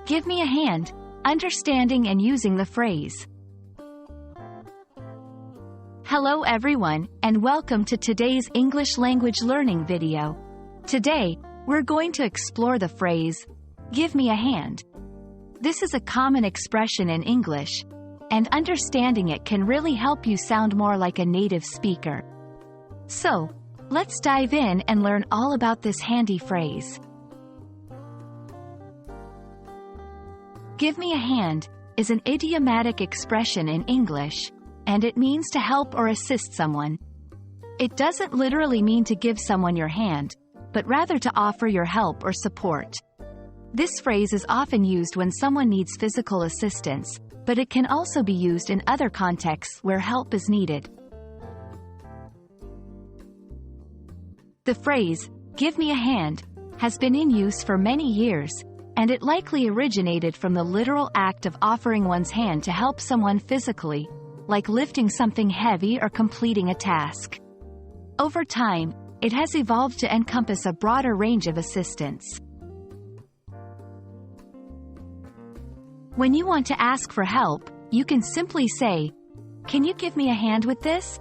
Give me a hand, understanding and using the phrase. Hello everyone, and welcome to today's English language learning video. Today, we're going to explore the phrase, give me a hand. This is a common expression in English, and understanding it can really help you sound more like a native speaker. So, let's dive in and learn all about this handy phrase. Give me a hand is an idiomatic expression in English, and it means to help or assist someone. It doesn't literally mean to give someone your hand, but rather to offer your help or support. This phrase is often used when someone needs physical assistance, but it can also be used in other contexts where help is needed. The phrase, give me a hand, has been in use for many years, and it likely originated from the literal act of offering one's hand to help someone physically, like lifting something heavy or completing a task. Over time, it has evolved to encompass a broader range of assistance. When you want to ask for help, you can simply say, "Can you give me a hand with this?"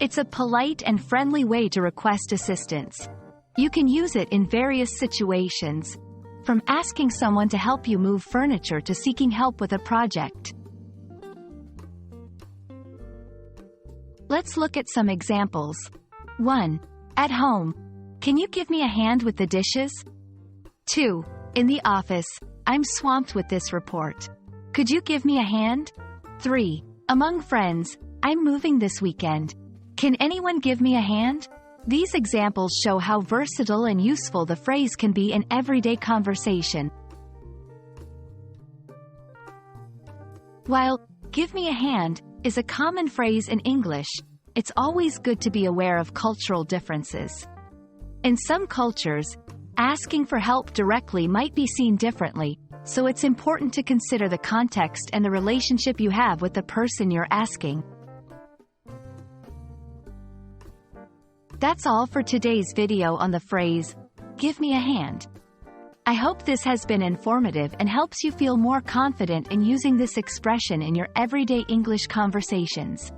It's a polite and friendly way to request assistance. You can use it in various situations, from asking someone to help you move furniture to seeking help with a project. Let's look at some examples. 1. At home. Can you give me a hand with the dishes? 2. In the office. I'm swamped with this report. Could you give me a hand? 3. Among friends. I'm moving this weekend. Can anyone give me a hand? These examples show how versatile and useful the phrase can be in everyday conversation. While give me a hand is a common phrase in English, it's always good to be aware of cultural differences. In some cultures, asking for help directly might be seen differently, so it's important to consider the context and the relationship you have with the person you're asking. That's all for today's video on the phrase, give me a hand. I hope this has been informative and helps you feel more confident in using this expression in your everyday English conversations.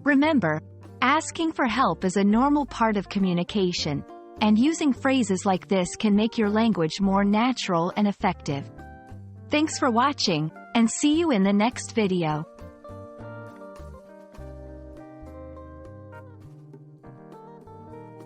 Remember, asking for help is a normal part of communication, and using phrases like this can make your language more natural and effective. Thanks for watching, and see you in the next video.